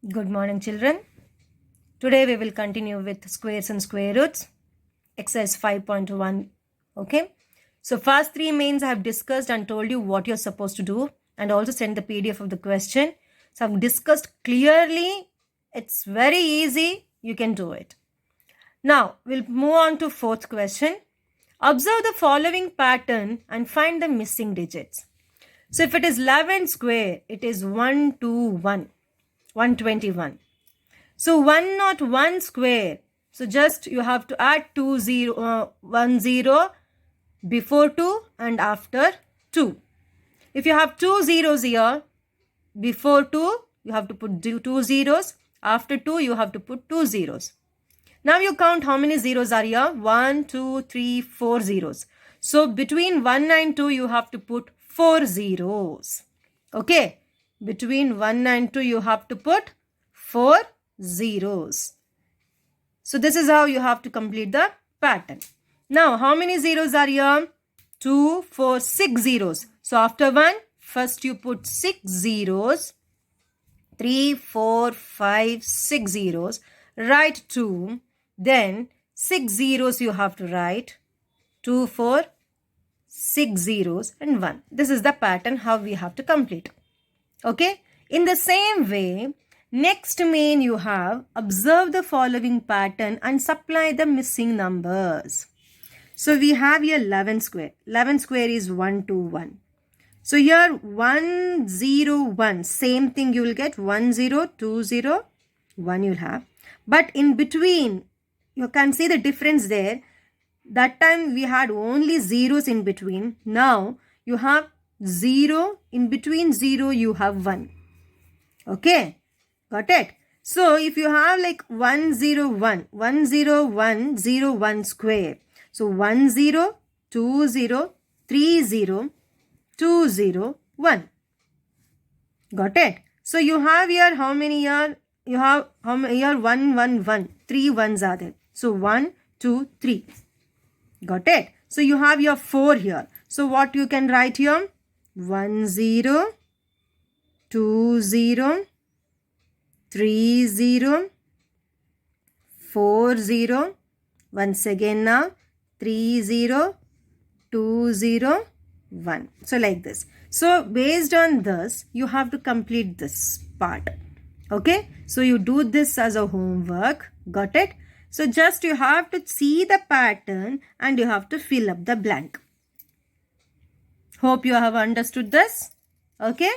Good morning, children. Today we will continue with squares and square roots, exercise 5.1. Okay. So first three mains I have discussed and told you what you're supposed to do, and also send the PDF of the question. So I've discussed clearly. It's very easy. You can do it. Now we'll move on to fourth question. Observe the following pattern and find the missing digits. So if it is 11 square, it is 121, 121. So 101 square. So just you have to add 1 0 before 2 and after 2. If you have 2 zeros here, before 2 you have to put 2 zeros. After 2 you have to put 2 zeros. Now you count how many zeros are here. 1, 2, 3, 4 zeros. So between 1 and 2 you have to put 4 zeros. Okay. Between 1 and 2 you have to put 4 zeros. So this is how you have to complete the pattern. Now how many zeros are here? 2, 4, 6 zeros. So after 1, first you put 6 zeros. 3, 4, 5, 6 zeros. Write 2. Then 6 zeros you have to write. 2, 4, 6 zeros and 1. This is the pattern how we have to complete. Okay. In the same way, next main you have observe the following pattern and supply the missing numbers. So we have here 11 square. 11 square is 121. So here 101. Same thing you will get 10, 20, 1 you'll have. But in between, you can see the difference there. That time we had only zeros in between. Now you have 0. In between 0 you have 1. Okay. Got it? So if you have like 101, 10101 square. So 10, 20, 30, 201. Got it? So you have here how many here? You have how many here? 111. 3 ones are there. So 1, 2, 3. Got it? So you have your 4 here. So what you can write here? 10, 20, 30, 40. Once again now 30, 20, 1. So like this. So based on this, you have to complete this part. Okay. So you do this as a homework. Got it? So just you have to see the pattern and you have to fill up the blank. Hope you have understood this. Okay.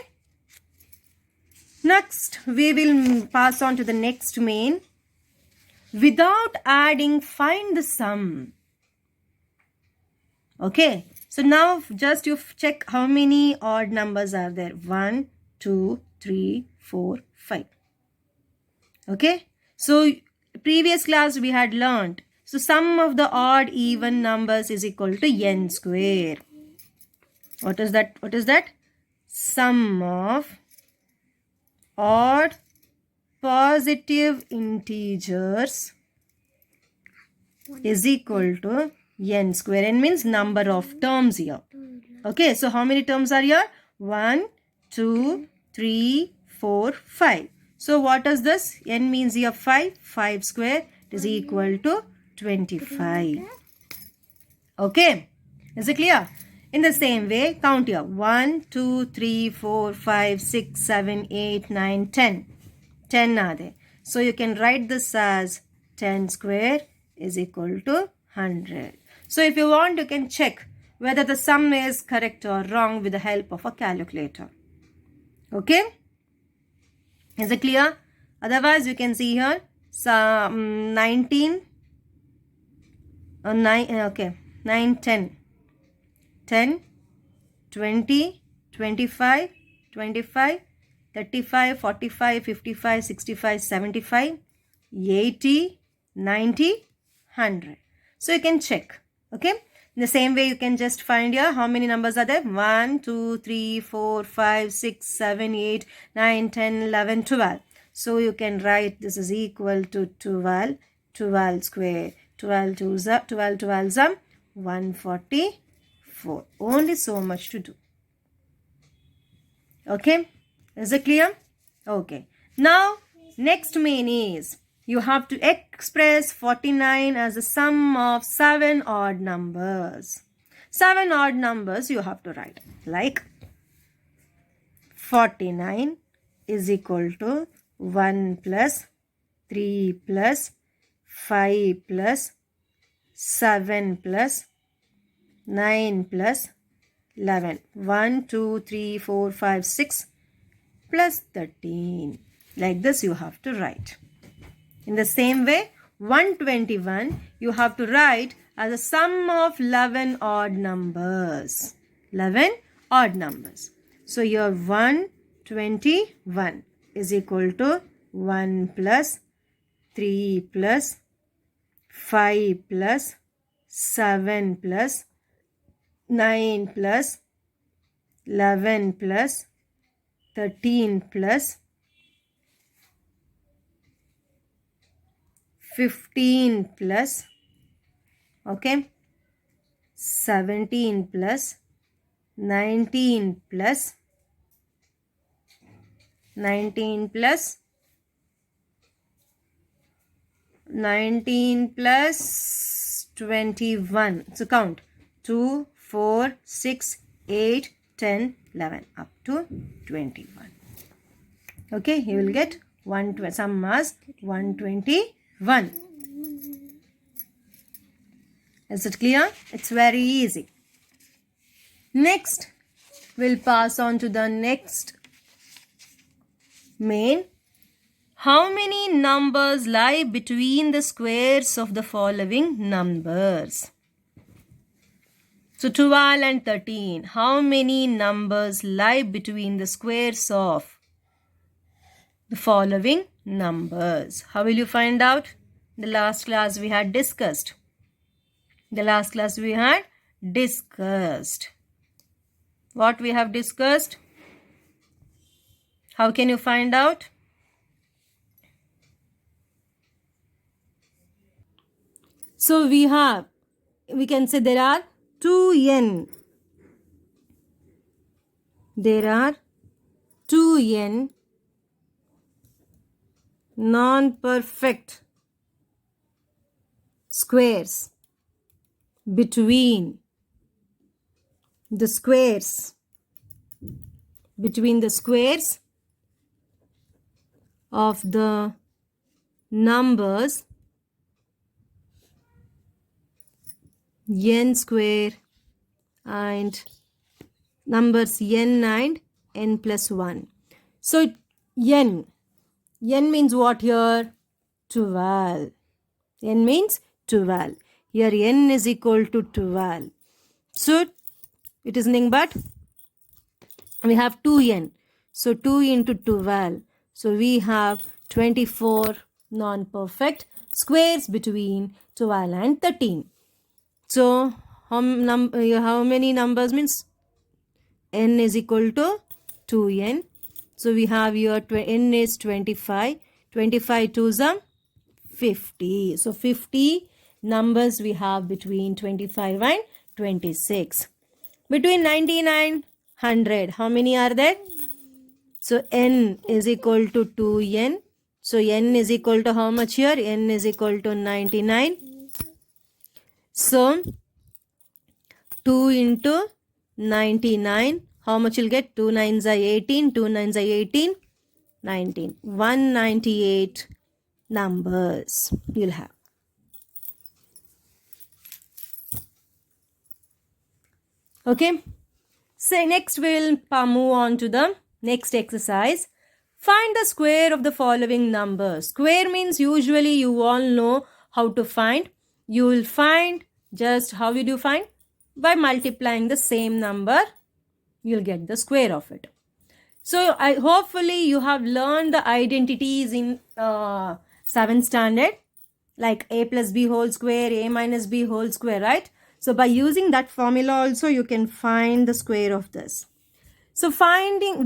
Next, we will pass on to the next main. Without adding, find the sum. Okay. So now just you check how many odd numbers are there. 1, 2, 3, 4, 5. Okay. So previous class we had learned. So sum of the odd even numbers is equal to n square. What is that? What is that? Sum of odd positive integers is equal to n square. N means number of terms here. Okay, so how many terms are here? 1, 2, 3, 4, 5. So what is this? N means here 5. 5 square is equal to 25. Okay, is it clear? In the same way, count here. 1, 2, 3, 4, 5, 6, 7, 8, 9, 10. 10 are there. So you can write this as 10 square is equal to 100. So if you want, you can check whether the sum is correct or wrong with the help of a calculator. Okay? Is it clear? Otherwise, you can see here 19, 9, 10. 10, 20, 25, 25, 35, 45, 55, 65, 75, 80, 90, 100. So you can check. Okay. In the same way, you can just find here how many numbers are there. 1, 2, 3, 4, 5, 6, 7, 8, 9, 10, 11, 12. So you can write this is equal to 12. 12 square. 12 12 144. Only so much to do. Okay. Is it clear? Okay. Now Next main is you have to express 49 as a sum of 7 odd numbers. 7 odd numbers you have to write. Like 49 is equal to 1 plus 3 plus 5 plus 7 plus 9 plus 11. 1, 2, 3, 4, 5, 6 plus 13. Like this you have to write. In the same way, 121 you have to write as a sum of 11 odd numbers. 11 odd numbers. So your 121 is equal to 1 plus 3 plus 5 plus 7 plus 9 plus 11 plus 13 plus 15 plus 17 plus 19 plus 19 plus 21. So count 2, 4, 6, 8, 10, 11 up to 21. Okay, you will get sum as 121. Is it clear? It's very easy. Next, we'll pass on to the next main. How many numbers lie between the squares of the following numbers? So 12 and 13. How many numbers lie between the squares of the following numbers? How will you find out? The last class we had discussed. What we have discussed? How can you find out? So we can say there are 2n. There are 2n non-perfect squares between the squares of the numbers n square and numbers n and n plus 1. So n means what here? 12. N means 12. Here n is equal to 12. So it is nothing but we have 2n. So 2 into 12. So we have 24 non-perfect squares between 12 and 13. So how many numbers means n is equal to 2n. So we have here n is 25. 25 to 50. So 50 numbers we have between 25 and 26. Between 99 and 100, how many are there? So n is equal to 2n. So n is equal to how much here? N is equal to 99. So 2 into 99, how much you'll get? 2 9s are 18, 2 9s are 18, 19. 198 numbers you'll have. Okay. So next we'll move on to the next exercise. Find the square of the following numbers. Square means usually you all know how to find. You will find just how will you find? By multiplying the same number, you'll get the square of it. So hopefully you have learned the identities in 7th standard, like a plus b whole square, a minus b whole square, right? So by using that formula also you can find the square of this. So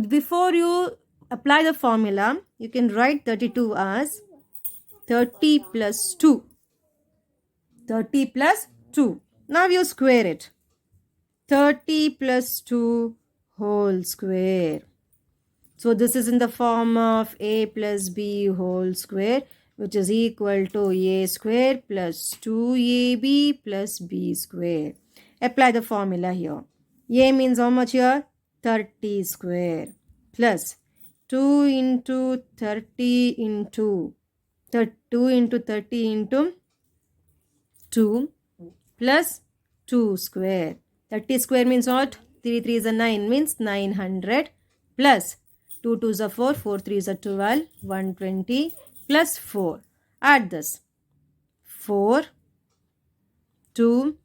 before you apply the formula, you can write 32 as 30 plus 2. 30 plus 2. Now you square it. 30 plus 2 whole square. So this is in the form of a plus b whole square, which is equal to a square plus 2ab plus b square. Apply the formula here. A means how much here? 30 square plus 2 into 30 into 2 into 30 into 2 plus 2 square. 30 square means what? 3 3 is a 9 means 900 plus 2 2 is a 4, 4 3 is a 12, 120 plus 4. Add this. 4, 2,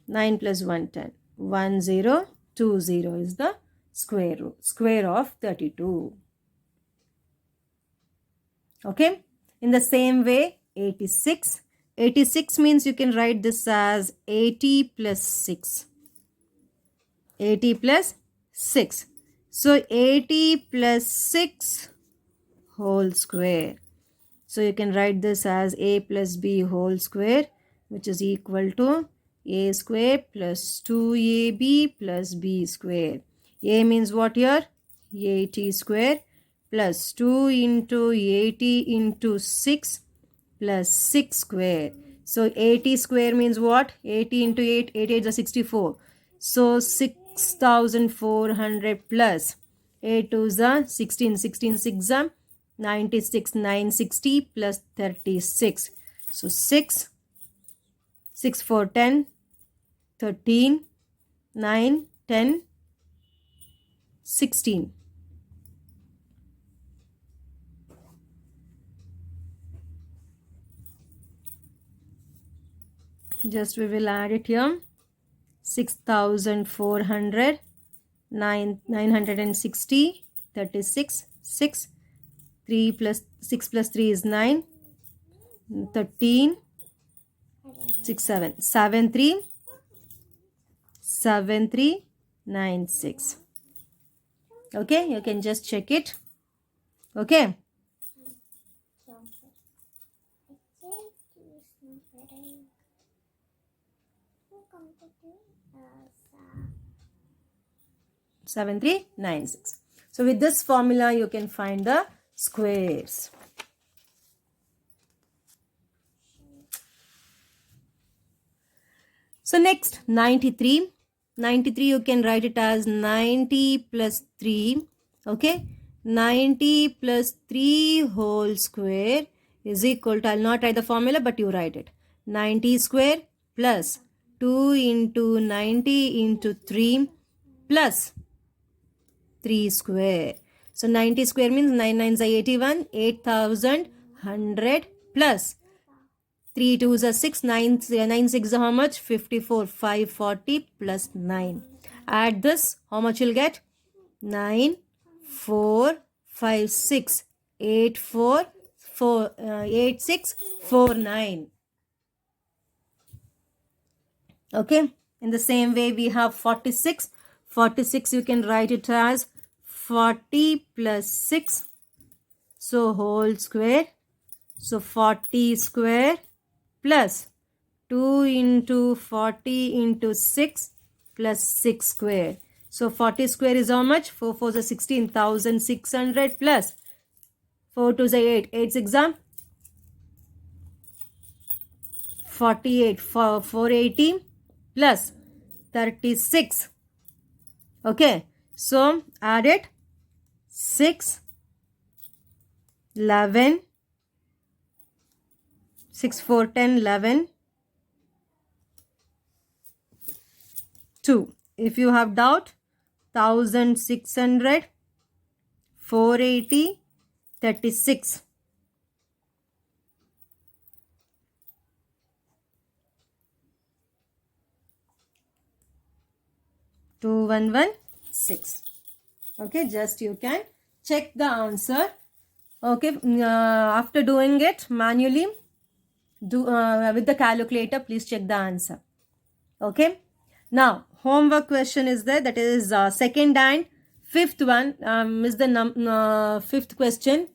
9 plus 1, 10. 1020 is the square of 32. Okay. In the same way, 86. 86 means you can write this as 80 plus 6. 80 plus 6. So 80 plus 6 whole square. So you can write this as a plus b whole square, which is equal to a square plus 2ab plus b square. A means what here? 80 square plus 2 into 80 into 6 plus 6 square. So 80 square means what? 80 into 8, 8 is 64. So 6400 plus 8 to the 16, 16 6 96, 960 plus 36. So 6, 6 4 10, 13, 9, 10, 16. Just we will add it here. 6400, 960, 36, 6, 3 plus 6 plus 3 is 9, 13, 6, 7, 7, 3, 7, 3, 9, 6. Okay, you can just check it. Okay. Seven, 3, 9, 6. So with this formula, you can find the squares. So next, 93. 93, you can write it as 90 plus 3. Okay. 90 plus 3 whole square is equal to, I'll not write the formula, but you write it. 90 square plus 2 into 90 into 3 plus 3 square. So 90 square means 9 9s are 81, 8100 plus 3 2s are 6, 9 6 are how much? 54, 540 plus 9. Add this, how much you'll get? 9, 4, 5, 6, 8, 4, 8, 6, 4, 9. Okay. In the same way, we have 46. 46, you can write it as 40 plus 6. So whole square. So 40 square plus 2 into 40 into 6 plus 6 square. So 40 square is how much? 4 4 is 16,600 plus 4 2 is 8. 8 6 are 48. 480 plus 36. Okay. So add it. 6, 11, 6 4 10 11, 2. If you have doubt, 1600, 480, 36. 2116. Okay, just you can check the answer. Okay, after doing it manually, with the calculator, please check the answer. Okay, now homework question is there, that is second and fifth one. Is the fifth question.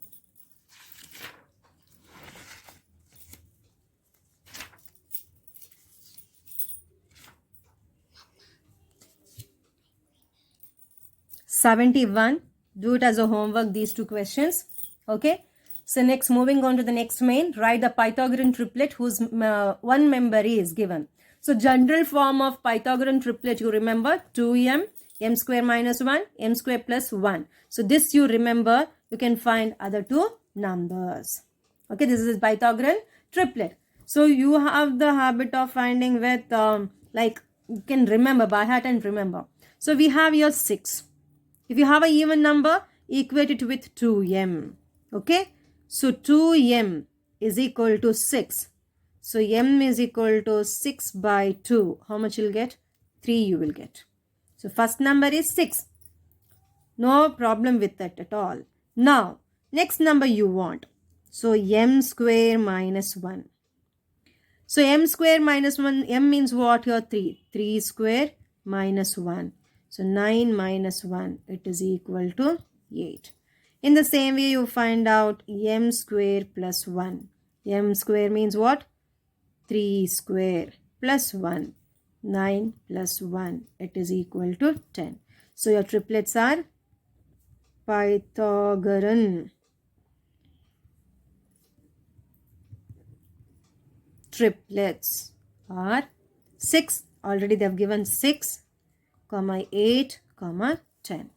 $71 Do it as a homework, these two questions. Okay. So next, moving on to the next main, write the Pythagorean triplet whose one member is given. So general form of Pythagorean triplet, you remember 2m, m square minus 1, m square plus 1. So this you remember, you can find other two numbers. Okay, this is Pythagorean triplet. So you have the habit of finding with like you can remember by heart and remember. So we have here 6. If you have an even number, equate it with 2m. Okay. So 2m is equal to 6. So m is equal to 6 by 2. How much you'll get? 3 you will get. So first number is 6. No problem with that at all. Now, next number you want. So m square minus 1. So m square minus 1, m means what here? 3. 3 square minus 1. So 9 minus 1, it is equal to 8. In the same way, you find out m square plus 1. M square means what? 3 square plus 1. 9 plus 1. It is equal to 10. So your triplets are Pythagorean triplets are 6. Already they have given 6, 8, 10.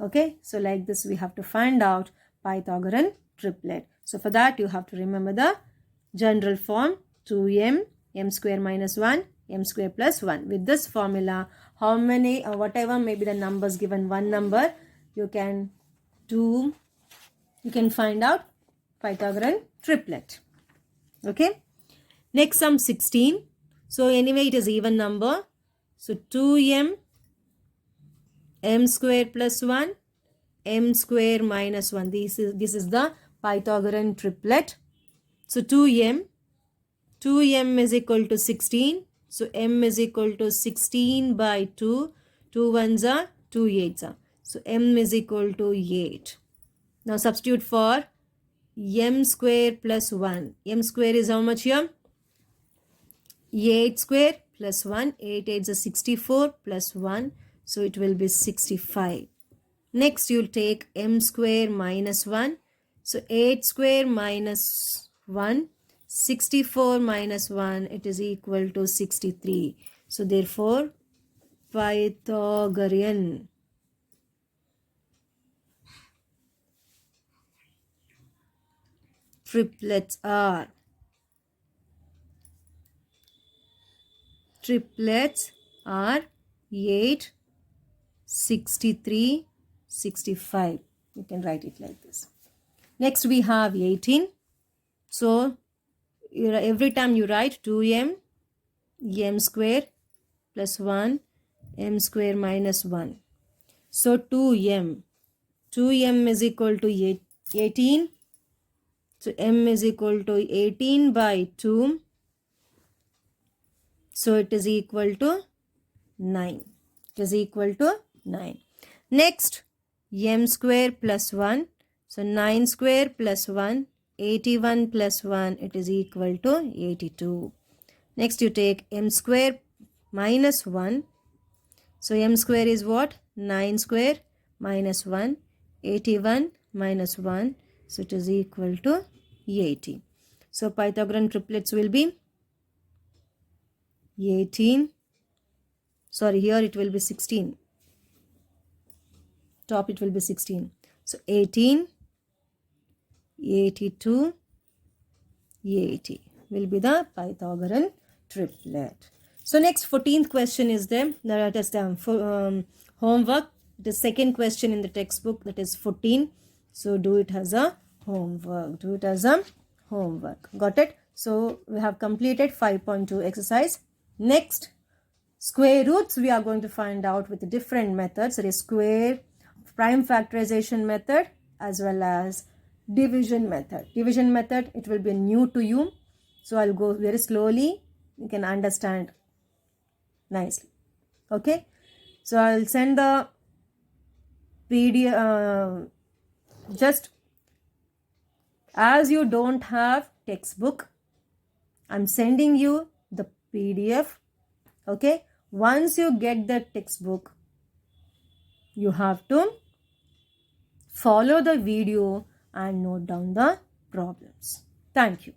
Okay, so like this we have to find out Pythagorean triplet. So for that you have to remember the general form 2m, m square minus 1, m square plus 1. With this formula, how many or whatever may be the numbers given, one number you can find out Pythagorean triplet. Okay, next sum 16. So anyway it is even number. So 2m, m square plus 1, m square minus 1. This is the Pythagorean triplet. So 2m is equal to 16. So m is equal to 16 by 2. 2 ones are 2 8s are. So m is equal to 8. Now substitute for m square plus 1. M square is how much here? 8 square plus 1. 8 8s are 64 plus 1. So it will be 65. Next you'll take m square minus 1. So 8 square minus 1. 64 minus 1. It is equal to 63. So therefore Pythagorean triplets are 8, 63, 65. You can write it like this. Next we have 18. So every time you write 2m, m square plus 1, m square minus 1. So 2m is equal to 18. So m is equal to 18 by 2. So it is equal to 9. It is equal to 9. Next, m square plus 1. So 9 square plus 1. 81 plus 1. It is equal to 82. Next you take m square minus 1. So m square is what? 9 square minus 1. 81 minus 1. So it is equal to 80. So Pythagorean triplets will be 18. Sorry, here it will be 16. Top it will be 16. So 18, 82, 80 will be the Pythagorean triplet. So next 14th question is there. That is homework. The second question in the textbook, that is 14. So do it as a homework. Do it as a homework. Got it? So we have completed 5.2 exercise. Next, square roots we are going to find out with different methods. There is square, prime factorization method as well as division method. Division method, it will be new to you. So I'll go very slowly. You can understand nicely. Okay. So I'll send the PDF. Just as you don't have textbook, I'm sending you the PDF. Okay. Once you get the textbook, you have to follow the video and note down the problems. Thank you.